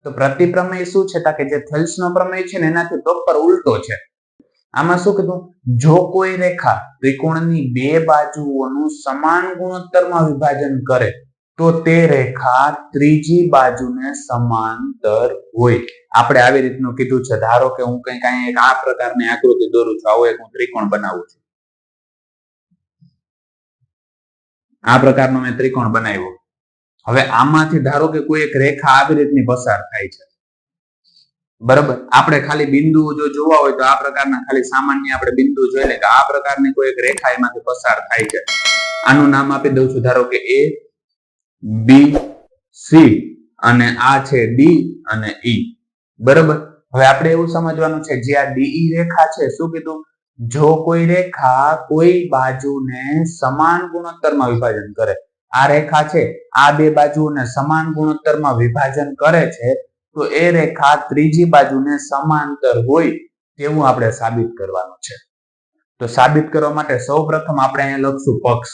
તો પ્રતિપ્રમેય શું છે કે જે થેલ્સનો પ્રમેય છે ને એનાથી પ્રોપર ઉલટો છે. આમાં શું કીધું, જો કોઈ રેખા ત્રિકોણની બે બાજુઓનું સમાન ગુણોત્તરમાં વિભાજન કરે તો તે રેખા ત્રીજી બાજુને સમાંતર હોય. આપણે આવી રીતનું કીધું છે. ધારો કે હું કંઈક અહીંયા આ પ્રકારની આકૃતિ દોરું છું, આવો એક હું ત્રિકોણ બનાવું છું. આ પ્રકારનો મેં ત્રિકોણ બનાવ્યો. હવે આમાંથી ધારો કે કોઈ એક રેખા આવી રીતની પસાર થાય છે, બરાબર. આપણે ખાલી બિંદુઓ જો જોવા હોય તો આ પ્રકારના ખાલી સામાન્ય આપણે બિંદુ જોઈ લે કે આ પ્રકારની કોઈ એક રેખા એમાંથી પસાર થાય છે. આનું નામ આપી દઉં છું, ધારો કે A, B, C અને આ છે D અને E, બરાબર. હવે આપણે એવું સમજવાનું છે, જે આ DE રેખા છે, શું કીધું, જો કોઈ રેખા કોઈ બાજુને સમાન ગુણોત્તરમાં વિભાજન કરે, આ રેખા છે આ બે બાજુઓને સમાન ગુણોત્તરમાં વિભાજન કરે છે, તો એ રેખા ત્રીજી બાજુને સમાંતર હોય તેવું આપણે સાબિત કરવાનું છે. તો સાબિત કરવા માટે સૌપ્રથમ આપણે અહીંયા લખશું પક્ષ.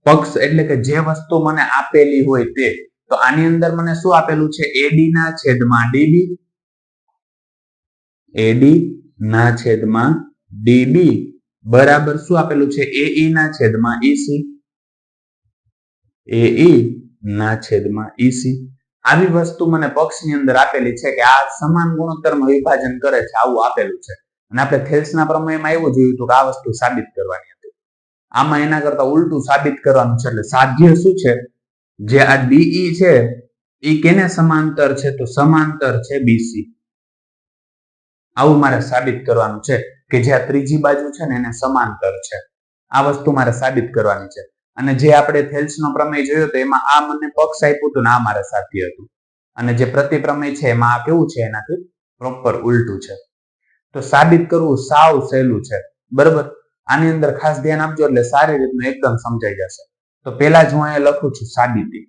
પક્ષ એટલે કે જે વસ્તુ મને આપેલી હોય તે. તો આની અંદર મને શું આપેલું છે, AD ના છેદમાં DB, AD ના છેદમાં DB બરાબર શું આપેલું છે, AE ના છેદમાં EC, AE ના છેદમાં EC. આવી વસ્તુ મને પક્ષની અંદર આપેલી છે કે આ સમાન ગુણોત્તરમાં વિભાજન કરે છે, આવું આપેલું છે. અને આપણે થેલ્સના પ્રમેયમાં એવું જોયું હતું કે આ વસ્તુ સાબિત કરવાની હતી. આમાં એના કરતા ઉલટું સાબિત કરવાનું છે. એટલે સાધ્ય શું છે, જે આ DE છે એ કેને સમાંતર છે, તો સમાંતર છે BC. આવું મારે સાબિત કરવાનું છે કે જે આ ત્રીજી બાજુ છે ને એને સમાંતર છે. આ વસ્તુ મારે સાબિત કરવાની છે. અને જે આપણે થેલ્સનો પ્રમેય જોયો તો એમાં આ મને પક્ષ આપ્યું હતું ને આ મારે સાધ્ય હતું. અને જે પ્રતિપ્રમેય છે એમાં આ કેવું છે, એનાથી પ્રોપર ઉલટું છે. તો સાબિત કરવું સાવ સહેલું છે, બરાબર. આની અંદર ખાસ ધ્યાન આપજો એટલે સારી રીતનું એકદમ સમજાઈ જશે. તો પહેલા જ હું અહીંયા લખું છું સાબિતી.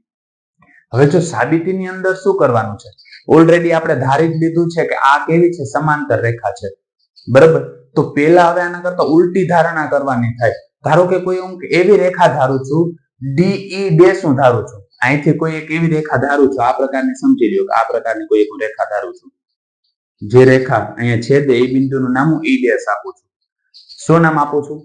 હવે જો સાબિતીની અંદર શું કરવાનું છે, ઓલરેડી આપણે ધારી જ લીધું છે કે આ કેવી છે, સમાંતર રેખા છે, બરાબર. તો પહેલા હવે આના કરતા ઉલટી ધારણા કરવાની થાય. ધારો કે કોઈ હું એવી રેખા ધારું છું, DE ડેશ હું ધારું છું, અહીંથી કોઈ એક એવી રેખા ધારું છું, આ પ્રકારની સમજી લ્યો કે આ પ્રકારની કોઈ એક રેખા ધારું છું. જે રેખા અહીંયા છેદે એ બિંદુનું નામ હું E ડેશ આપું છું. શું નામ આપું છું,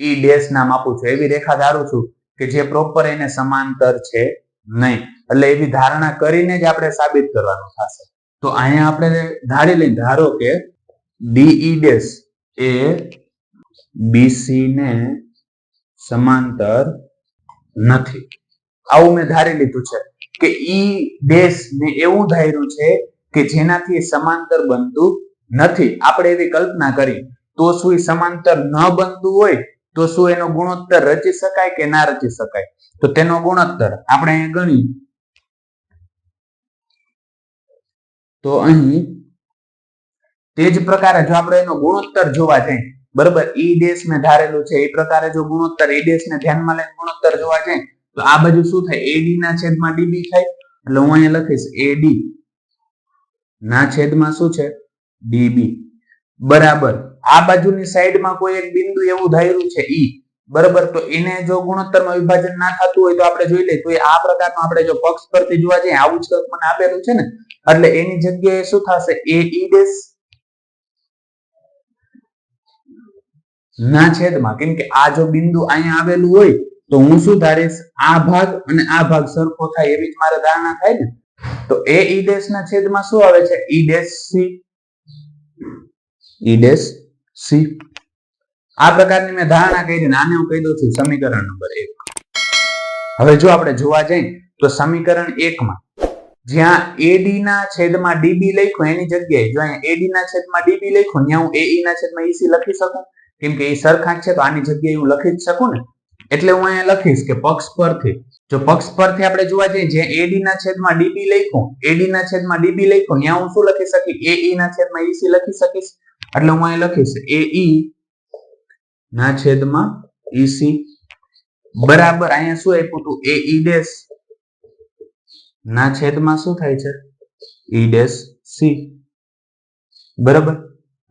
E ડેશ નામ આપું છું. એવી રેખા ધારું છું કે જે પ્રોપર એને સમાંતર છે નહીં. એટલે એવી ધારણા કરીને જ આપણે સાબિત કરવાનું થશે. તો અહીંયા આપણે ધારી લઈએ, ધારો કે DE ડેશ એ BC ને સમાંતર નથી. આવું મેં ધારી લીધું છે કે E ડેશ ને એવું ધાર્યું છે કે જેનાથી સમાંતર બનતું નથી. આપણે એવી કલ્પના કરી તો શું એ સમાંતર ન બનતું હોય તો શું એનો ગુણોત્તર રચી શકાય કે ના રચી શકાય? તો તેનો ગુણોત્તર આપણે અહીં ગણી તો અહીં તે જ પ્રકારે જો આપણે એનો ગુણોત્તર જોવા જઈએ, બરાબર, E ડેશ ને ધારેલું છે એ પ્રકારે જો ગુણોત્તર E ડેશ ને ધ્યાનમાં લઈને ગુણોત્તર જોવા જઈએ તો આ બાજુ શું થાય, AD ના છેદમાં DB થાય. એટલે હું અહીંયા લખીશ AD ના છેદમાં શું છે, DB બરાબર. આ બાજુની સાઈડમાં કોઈ એક બિંદુ એવું ધાર્યું છે E, બરાબર. તો એને જો ગુણોત્તરમાં વિભાજન ના થતું હોય તો આપણે જોઈ લઈએ. તો આ પ્રકારનો આપણે જો પક્ષ પરથી જોવા જઈએ, આવું જ મને આપેલું છે ને, એટલે એની જગ્યાએ શું થશે, AE ડેશ ના છેદમાં, કેમ કે આ જો બિંદુ અહીંયા આવેલું હોય તો હું શું ધારીશ, આ ભાગ અને આ ભાગ સરખો થાય એવી જ મારે ધારણા થાય ને. તો AE ડેશ ના છેદમાં શું આવે છે, E dash C, E dash C. આ પ્રકારની મેં ધારણા કરી ને આને હું કહી દઉં છું સમીકરણ નંબર 1. હવે જો આપણે જોવા જઈએ તો સમીકરણ 1 માં જ્યાં AD ના છેદમાં DB લખ્યું એની જગ્યાએ જો અહીંયા AD ના છેદમાં DB લખ્યું ત્યાં હું AE ના છેદમાં EC લખી શકું, કેમ કે એ સરખા છે તો આની જગ્યાએ હું લખી જ શકું ને. એટલે હું અહીંયા લખીશ કે પક્ષ પરથી, જો પક્ષ પરથી આપણે જોવા જઈએ જ્યાં AD ના છેદમાં DB લખ્યું, AD ના છેદમાં DB લખ્યું ત્યાં હું શું લખી શકીશ, AE ના છેદમાં EC લખી શકીશ. એટલે હું અહીંયા લખીશ AE ના છેદમાં EC બરાબર. અહીંયા શું આપ્યું હતું, AE ડેશ ના છેદમાં શું થાય છે, E ડેશ C બરાબર.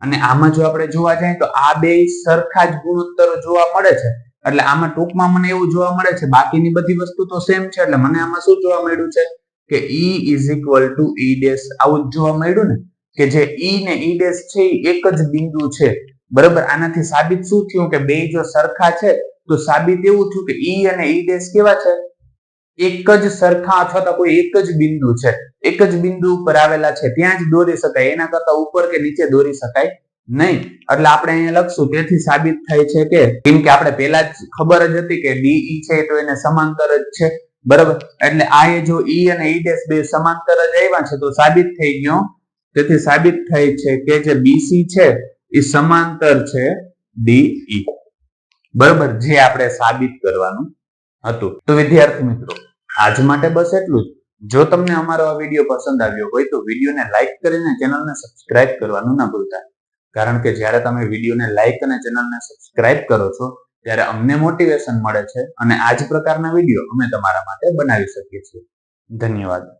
અને આમાં જો આપણે જોવા જઈએ તો આ બે સરખા જ ગુણોત્તરો જોવા મળે છે. એટલે આમાં ટૂંકમાં મને એવું જોવા મળે છે, બાકીની બધી વસ્તુ તો સેમ છે. એટલે મને આમાં શું જોવા મળ્યું છે કે E is equal to E dash આવું જ જોવા મળ્યું ને કે જે E ને E ડેશ છે એ એક જ બિંદુ છે બરાબર. આનાથી સાબિત શું થયું કે બે જો સરખા છે તો સાબિત એવું થયું કે E અને E ડેશ કેવા છે એક જ સરખા અથવા તો કોઈ એક જ બિંદુ છે, એક જ બિંદુ ઉપર આવેલા છે, ત્યાં જ દોરી શકાય, એના કરતા ઉપર કે નીચે દોરી શકાય નહીં. એટલે આપણે અહીંયા લખશું તેથી સાબિત થાય છે કે કેમ કે આપણે પહેલા જ ખબર જ હતી કે DE છે તો એને સમાંતર જ છે બરાબર. એટલે આ જો E અને E ડેશ બે સમાંતર જ આવ્યા છે તો સાબિત થઈ ગયો. તેથી સાબિત થાય છે કે જે BC છે એ સમાંતર છે DE બરાબર, જે આપણે સાબિત કરવાનું હતું. તો વિદ્યાર્થી મિત્રો આજ માટે બસ એટલું જ. જો તમને અમારો આ વિડીયો પસંદ આવ્યો હોય તો વિડીયોને લાઈક કરીને ચેનલને સબસ્ક્રાઇબ કરવાનું ના ભૂલતા, કારણ કે જ્યારે તમે વિડીયોને લાઈક અને ચેનલને સબસ્ક્રાઇબ કરો છો ત્યારે અમને મોટિવેશન મળે છે અને આ જ પ્રકારના વિડીયો અમે તમારા માટે બનાવી શકીએ છીએ. ધન્યવાદ.